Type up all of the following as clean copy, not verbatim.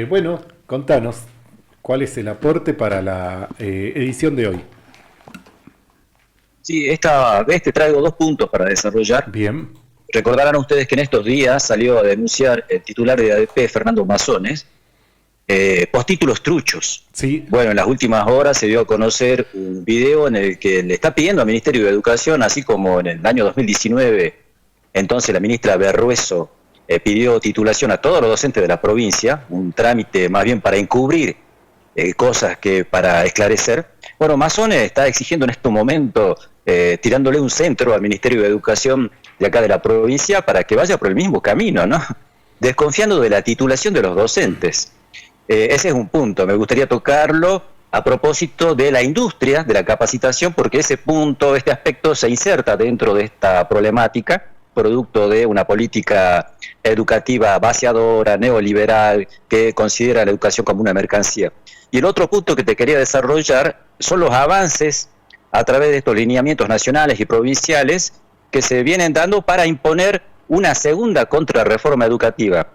Bueno, contanos, ¿cuál es el aporte para la edición de hoy? Sí, esta vez te traigo dos puntos para desarrollar. Bien, Recordarán ustedes que en estos días salió a denunciar el titular de ADP, Fernando Mazones, postítulos truchos. sí, Bueno, en las últimas horas se dio a conocer un video en el que le está pidiendo al Ministerio de Educación, así como en el año 2019, entonces la ministra Berrueso pidió titulación a todos los docentes de la provincia, un trámite más bien para encubrir cosas que para esclarecer. Bueno, Mazones está exigiendo en este momento, tirándole un centro al Ministerio de Educación de acá de la provincia para que vaya por el mismo camino, ¿no? Desconfiando de la titulación de los docentes. Ese es un punto, me gustaría tocarlo a propósito de la industria de la capacitación, porque ese punto, este aspecto se inserta dentro de esta problemática, producto de una política educativa vaciadora, neoliberal, que considera la educación como una mercancía. Y el otro punto que te quería desarrollar son los avances a través de estos lineamientos nacionales y provinciales que se vienen dando para imponer una segunda contrarreforma educativa.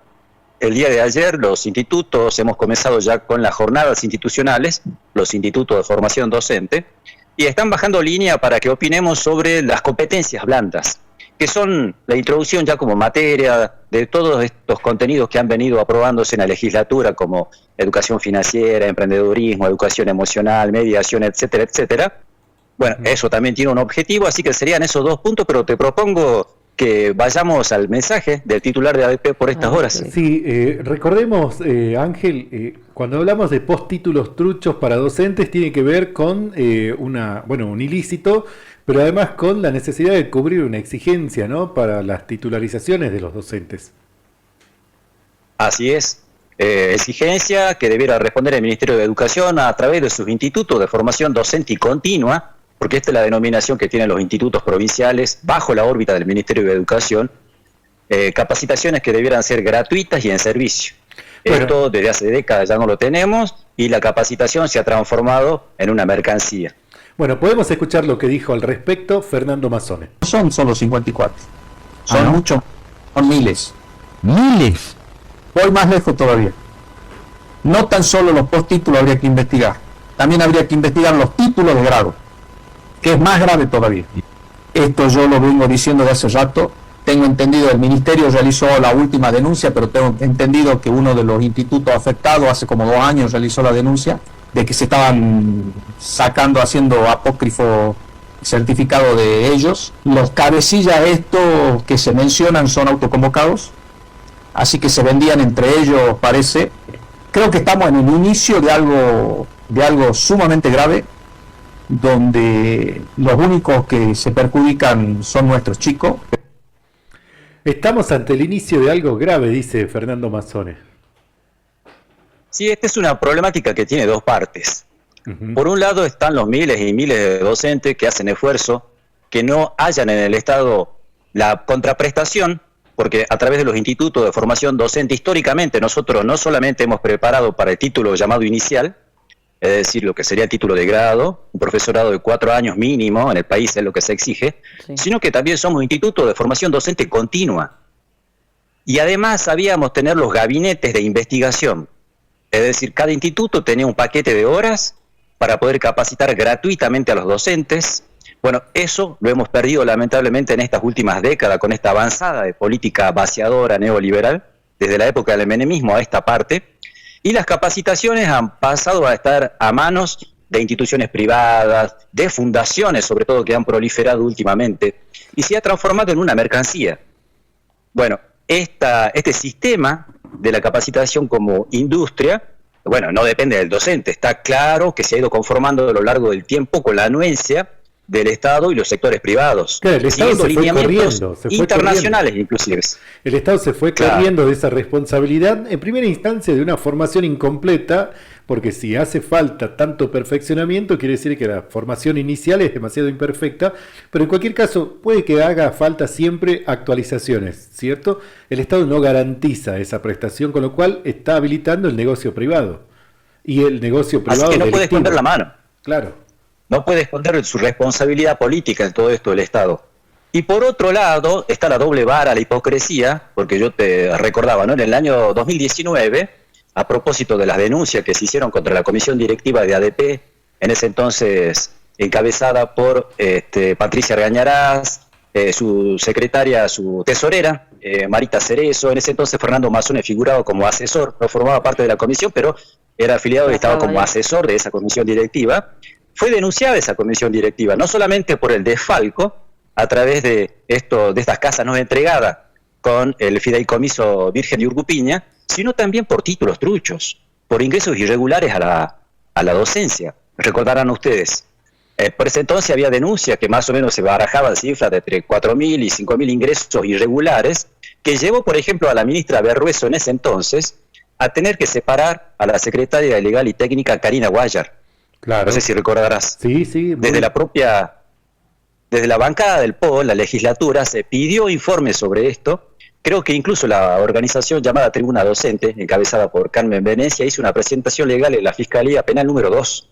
El día de ayer los institutos, hemos comenzado ya con las jornadas institucionales, los institutos de formación docente, y están bajando línea para que opinemos sobre las competencias blandas, que son la introducción ya como materia de todos estos contenidos que han venido aprobándose en la legislatura, como educación financiera, emprendedurismo, educación emocional, mediación, etcétera, etcétera. Bueno, eso también tiene un objetivo, así que serían esos dos puntos, pero te propongo que vayamos al mensaje del titular de ADP por estas horas. sí, recordemos, Ángel, cuando hablamos de postítulos truchos para docentes, tiene que ver con un ilícito, pero además con la necesidad de cubrir una exigencia, ¿no?, para las titularizaciones de los docentes. Así es, exigencia que debiera responder el Ministerio de Educación a través de sus institutos de formación docente y continua, porque esta es la denominación que tienen los institutos provinciales bajo la órbita del Ministerio de Educación, capacitaciones que debieran ser gratuitas y en servicio. Bueno. Esto desde hace décadas ya no lo tenemos y la capacitación se ha transformado en una mercancía. Bueno, podemos escuchar lo que dijo al respecto Fernando Mazzone. Son solo 54. Son ¿no? muchos, son miles. Miles. Voy más lejos todavía. No tan solo los postítulos habría que investigar, también habría que investigar los títulos de grado, que es más grave todavía. Esto yo lo vengo diciendo de hace rato. Tengo entendido, el ministerio realizó la última denuncia, pero tengo entendido que uno de los institutos afectados hace como 2 años realizó la denuncia de que se estaban haciendo apócrifo certificado de ellos. Los cabecillas estos que se mencionan son autoconvocados, así que se vendían entre ellos, parece. Creo que estamos en el inicio de algo sumamente grave, donde los únicos que se perjudican son nuestros chicos. Estamos ante el inicio de algo grave, dice Fernando Mazzone. Sí, esta es una problemática que tiene dos partes. Uh-huh. Por un lado están los miles y miles de docentes que hacen esfuerzo, que no hayan en el Estado la contraprestación, porque a través de los institutos de formación docente, históricamente nosotros no solamente hemos preparado para el título llamado inicial, es decir, lo que sería el título de grado, un profesorado de 4 años mínimo, en el país es lo que se exige, sí, sino que también somos institutos de formación docente continua. Y además sabíamos tener los gabinetes de investigación, es decir, cada instituto tenía un paquete de horas para poder capacitar gratuitamente a los docentes. Bueno, eso lo hemos perdido lamentablemente en estas últimas décadas con esta avanzada de política vaciadora neoliberal, desde la época del menemismo a esta parte. Y las capacitaciones han pasado a estar a manos de instituciones privadas, de fundaciones sobre todo que han proliferado últimamente, y se ha transformado en una mercancía. Bueno, este sistema de la capacitación como industria, bueno, no depende del docente, está claro que se ha ido conformando a lo largo del tiempo con la anuencia del Estado y los sectores privados. Claro, el Estado se fue corriendo, internacionales inclusive. El Estado se fue corriendo de esa responsabilidad, en primera instancia de una formación incompleta, porque si hace falta tanto perfeccionamiento, quiere decir que la formación inicial es demasiado imperfecta, pero en cualquier caso puede que haga falta siempre actualizaciones, ¿cierto? El Estado no garantiza esa prestación, con lo cual está habilitando el negocio privado. Y el negocio privado así que no delictivo. puede esconder la mano. Claro. No puede esconder su responsabilidad política en todo esto del Estado. Y por otro lado está la doble vara, la hipocresía, porque yo te recordaba, ¿no? En el año 2019 a propósito de las denuncias que se hicieron contra la comisión directiva de ADP, en ese entonces encabezada por Patricia Argañarás, su secretaria, su tesorera, Marita Cerezo. En ese entonces Fernando Mazzone figuraba como asesor, no formaba parte de la comisión, pero era afiliado y estaba como asesor de esa comisión directiva. Fue denunciada esa comisión directiva, no solamente por el desfalco a través de estas casas no entregadas con el fideicomiso Virgen de Urcupiña, sino también por títulos truchos, por ingresos irregulares a la docencia. Recordarán ustedes, por ese entonces había denuncias que más o menos se barajaban cifras de entre 4.000 y 5.000 ingresos irregulares, que llevó, por ejemplo, a la ministra Berrueso en ese entonces a tener que separar a la secretaria de Legal y Técnica Karina Guayar. Claro. No sé si recordarás. Sí. Desde la bancada del PO, la legislatura, se pidió informes sobre esto. Creo que incluso la organización llamada Tribuna Docente, encabezada por Carmen Venecia, hizo una presentación legal en la Fiscalía Penal número 2,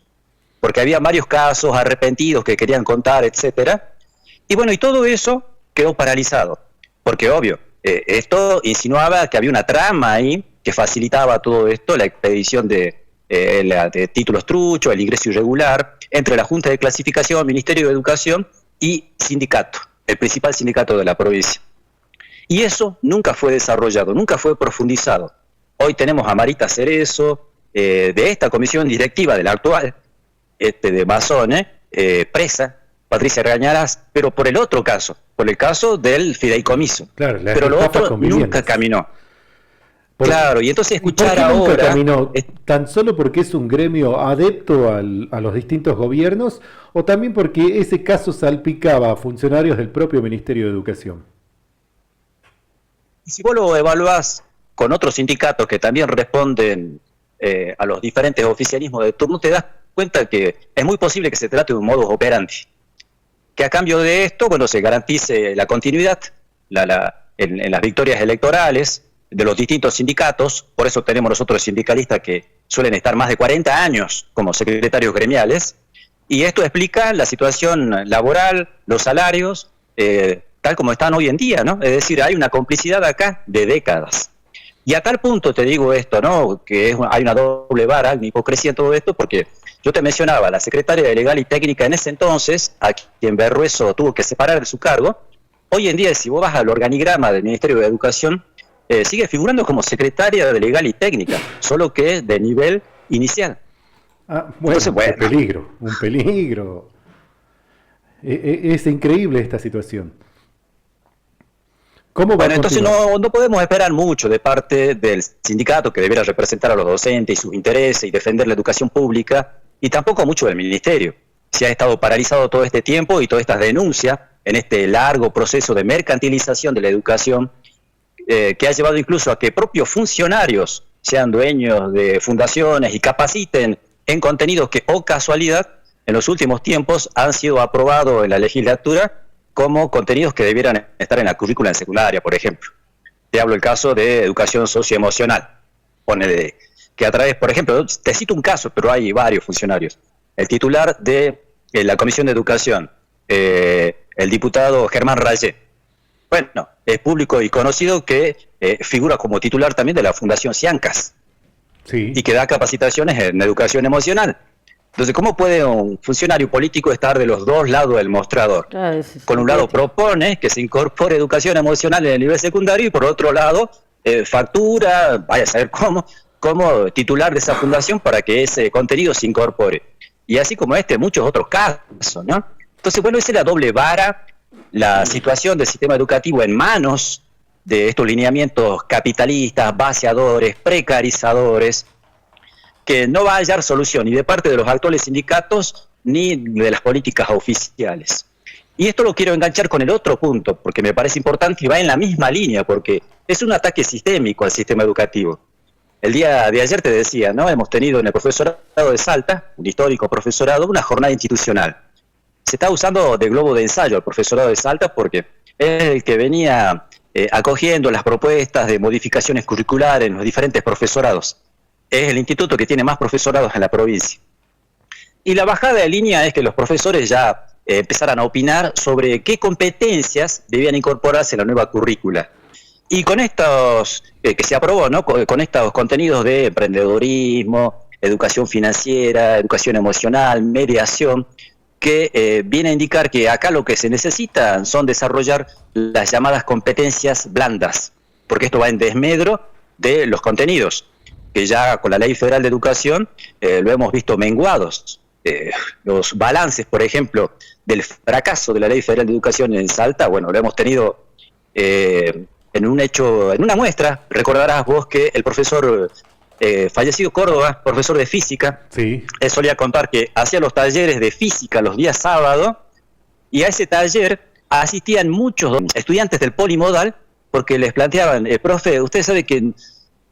porque había varios casos arrepentidos que querían contar, etcétera. Y bueno, y todo eso quedó paralizado, porque obvio, esto insinuaba que había una trama ahí que facilitaba todo esto, la expedición de títulos truchos, el ingreso irregular, entre la Junta de Clasificación, Ministerio de Educación y sindicato, el principal sindicato de la provincia. Y eso nunca fue desarrollado, nunca fue profundizado. Hoy tenemos a Marita Cerezo, de esta comisión directiva de la actual, de Mazzone, presa, Patricia Argañarás, pero por el otro caso, por el caso del fideicomiso. Claro, pero lo otro nunca caminó. Claro, y entonces escuchar ahora... ¿Nunca caminó? ¿Tan solo porque es un gremio adepto a los distintos gobiernos o también porque ese caso salpicaba a funcionarios del propio Ministerio de Educación? Y si vos lo evaluás con otros sindicatos que también responden a los diferentes oficialismos de turno, te das cuenta que es muy posible que se trate de un modus operandi. Que a cambio de esto, bueno, se garantice la continuidad en las victorias electorales de los distintos sindicatos. Por eso tenemos nosotros sindicalistas que suelen estar más de 40 años como secretarios gremiales, y esto explica la situación laboral, los salarios, tal como están hoy en día, ¿no? Es decir, hay una complicidad acá de décadas. Y a tal punto te digo esto, ¿no? Que hay una doble vara, una hipocresía en todo esto, porque yo te mencionaba, la secretaria de Legal y Técnica en ese entonces, a quien Berrueso tuvo que separar de su cargo, hoy en día, si vos vas al organigrama del Ministerio de Educación, sigue figurando como secretaria de Legal y Técnica, solo que de nivel inicial. Bueno, entonces, bueno, un peligro. Es increíble esta situación. Bueno, entonces no podemos esperar mucho de parte del sindicato, que debiera representar a los docentes y sus intereses y defender la educación pública, y tampoco mucho del ministerio. Se ha estado paralizado todo este tiempo y todas estas denuncias en este largo proceso de mercantilización de la educación, que ha llevado incluso a que propios funcionarios sean dueños de fundaciones y capaciten en contenidos que, oh casualidad, en los últimos tiempos han sido aprobados en la legislatura como contenidos que debieran estar en la currícula en secundaria, por ejemplo. Te hablo del caso de educación socioemocional. Pone que a través, por ejemplo, te cito un caso, pero hay varios funcionarios. El titular de la Comisión de Educación, el diputado Germán Rayé. Bueno, es público y conocido que figura como titular también de la Fundación Ciancas. Sí. Y que da capacitaciones en educación emocional. Entonces, ¿cómo puede un funcionario político estar de los dos lados del mostrador? Claro, con un lado propone que se incorpore educación emocional en el nivel secundario y por otro lado factura, vaya a saber cómo titular de esa fundación para que ese contenido se incorpore. Y así como muchos otros casos, ¿no? Entonces, bueno, esa es la doble vara, la situación del sistema educativo en manos de estos lineamientos capitalistas, vaciadores, precarizadores, que no va a hallar solución ni de parte de los actuales sindicatos ni de las políticas oficiales. Y esto lo quiero enganchar con el otro punto, porque me parece importante y va en la misma línea, porque es un ataque sistémico al sistema educativo. El día de ayer te decía, ¿no? Hemos tenido en el profesorado de Salta, un histórico profesorado, una jornada institucional. Se está usando de globo de ensayo el profesorado de Salta porque es el que venía acogiendo las propuestas de modificaciones curriculares en los diferentes profesorados. Es el instituto que tiene más profesorados en la provincia. Y la bajada de línea es que los profesores ya empezaran a opinar sobre qué competencias debían incorporarse en la nueva currícula. Y con estos, que se aprobó, ¿no? Con estos contenidos de emprendedorismo, educación financiera, educación emocional, mediación, que viene a indicar que acá lo que se necesita son desarrollar las llamadas competencias blandas, porque esto va en desmedro de los contenidos, que ya con la Ley Federal de Educación lo hemos visto menguados. Los balances, por ejemplo, del fracaso de la Ley Federal de Educación en Salta, bueno, lo hemos tenido en una muestra. Recordarás vos que el profesor fallecido Córdoba, profesor de física, Sí. él solía contar que hacía los talleres de física los días sábados, y a ese taller asistían muchos estudiantes del polimodal, porque les planteaban, profe, usted sabe que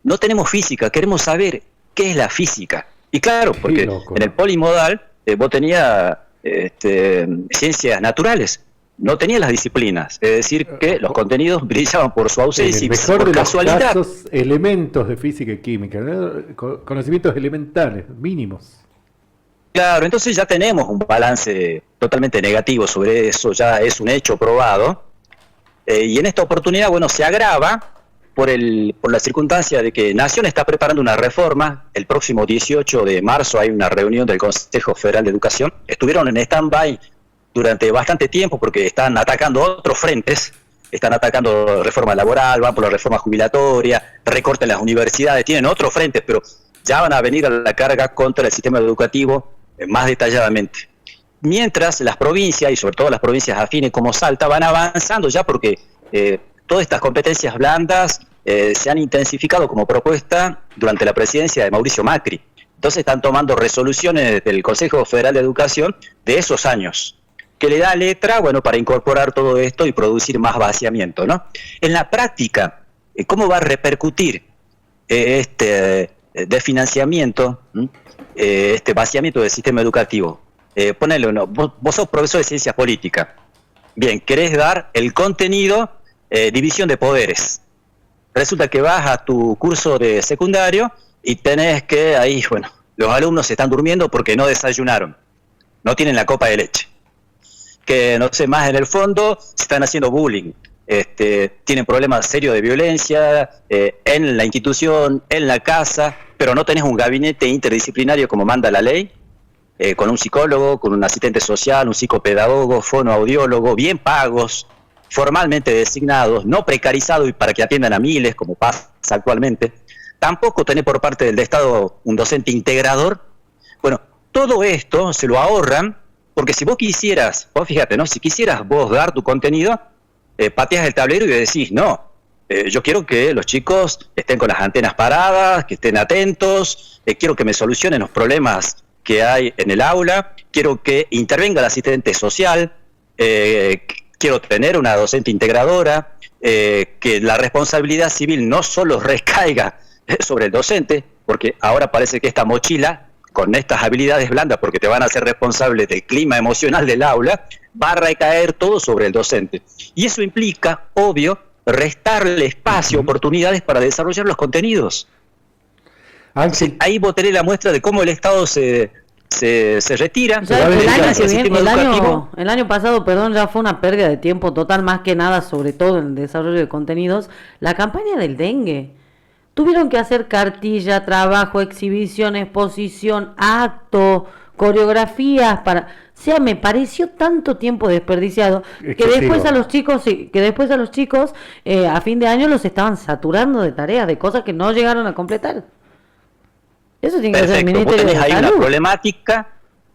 no tenemos física, queremos saber qué es la física. Y claro, porque en el polimodal vos tenías ciencias naturales, no tenía las disciplinas, es decir, que los contenidos brillaban por su ausencia y por casualidad. En casos, elementos de física y química, ¿no? Conocimientos elementales, mínimos. Claro, entonces ya tenemos un balance totalmente negativo sobre eso, ya es un hecho probado, y en esta oportunidad, bueno, se agrava por la circunstancia de que Nación está preparando una reforma. El próximo 18 de marzo hay una reunión del Consejo Federal de Educación. Estuvieron en stand-by durante bastante tiempo porque están atacando otros frentes, están atacando reforma laboral, van por la reforma jubilatoria, recortes en las universidades, tienen otros frentes, pero ya van a venir a la carga contra el sistema educativo más detalladamente. Mientras las provincias, y sobre todo las provincias afines como Salta, van avanzando ya porque todas estas competencias blandas se han intensificado como propuesta durante la presidencia de Mauricio Macri. Entonces están tomando resoluciones del Consejo Federal de Educación de esos años, que le da letra, bueno, para incorporar todo esto y producir más vaciamiento, ¿no? En la práctica, ¿cómo va a repercutir este desfinanciamiento, este vaciamiento del sistema educativo? Ponele uno, vos sos profesor de ciencias políticas. Bien, querés dar el contenido, división de poderes. Resulta que vas a tu curso de secundario y tenés que, ahí, bueno, los alumnos se están durmiendo porque no desayunaron, no tienen la copa de leche. Que no sé, más en el fondo se están haciendo bullying, tienen problemas serios de violencia en la institución, en la casa, pero no tenés un gabinete interdisciplinario como manda la ley, con un psicólogo, con un asistente social, un psicopedagogo, fonoaudiólogo, bien pagos, formalmente designados, no precarizados y para que atiendan a miles, como pasa actualmente. Tampoco tenés por parte del Estado un docente integrador. Bueno, todo esto se lo ahorran. Porque si vos quisieras, vos fíjate, ¿no? Si quisieras vos dar tu contenido, pateas el tablero y decís, no, yo quiero que los chicos estén con las antenas paradas, que estén atentos, quiero que me solucionen los problemas que hay en el aula, quiero que intervenga el asistente social, quiero tener una docente integradora, que la responsabilidad civil no solo recaiga sobre el docente, porque ahora parece que esta mochila con estas habilidades blandas, porque te van a hacer responsable del clima emocional del aula, va a recaer todo sobre el docente. Y eso implica, obvio, restarle espacio, oportunidades para desarrollar los contenidos. Entonces, ahí vos tenés la muestra de cómo el Estado se retira. Ya el año pasado, perdón, ya fue una pérdida de tiempo total, más que nada, sobre todo en el desarrollo de contenidos. La campaña del dengue. Tuvieron que hacer cartilla, trabajo, exhibición, exposición, acto, coreografías para... O sea, me pareció tanto tiempo desperdiciado que después a los chicos, a fin de año los estaban saturando de tareas, de cosas que no llegaron a completar. Eso tiene que ser el Ministerio de Salud. Vos tenés ahí una problemática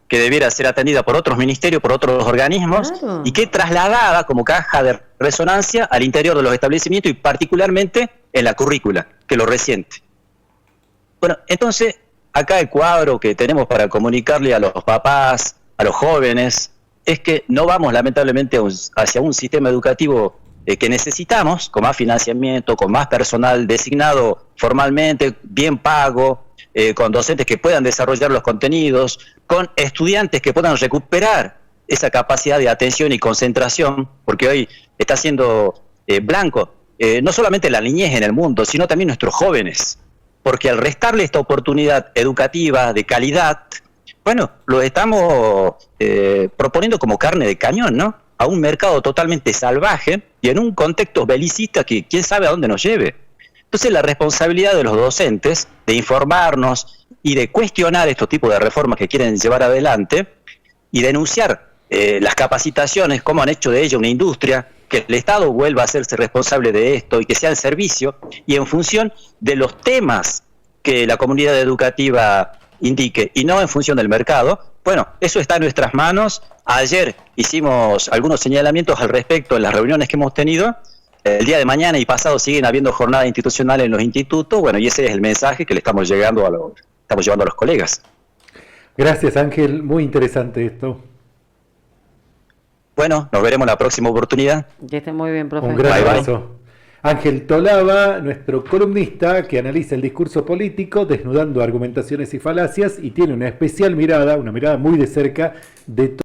que debiera ser atendida por otros ministerios, por otros organismos, claro, y que trasladada como caja de resonancia al interior de los establecimientos y particularmente en la currícula, que lo resiente. Bueno, entonces, acá el cuadro que tenemos para comunicarle a los papás, a los jóvenes, es que no vamos lamentablemente hacia un sistema educativo que necesitamos, con más financiamiento, con más personal designado formalmente, bien pago, con docentes que puedan desarrollar los contenidos, con estudiantes que puedan recuperar esa capacidad de atención y concentración, porque hoy está siendo blanco no solamente la niñez en el mundo, sino también nuestros jóvenes, porque al restarle esta oportunidad educativa de calidad, bueno, lo estamos proponiendo como carne de cañón, ¿no? a un mercado totalmente salvaje y en un contexto belicista que quién sabe a dónde nos lleve. Entonces la responsabilidad de los docentes de informarnos y de cuestionar estos tipos de reformas que quieren llevar adelante y denunciar las capacitaciones, cómo han hecho de ella una industria, que el Estado vuelva a hacerse responsable de esto y que sea el servicio, y en función de los temas que la comunidad educativa indique y no en función del mercado. Bueno, eso está en nuestras manos. Ayer hicimos algunos señalamientos al respecto en las reuniones que hemos tenido. El día de mañana y pasado siguen habiendo jornadas institucionales en los institutos. Bueno, y ese es el mensaje que le estamos llevando a los colegas. Gracias, Ángel. Muy interesante esto. Bueno, nos veremos la próxima oportunidad. Que esté muy bien, profe. Un gran Bye, bye. abrazo. Ángel Tolaba, nuestro columnista que analiza el discurso político, desnudando argumentaciones y falacias, y tiene una especial mirada, una mirada muy de cerca de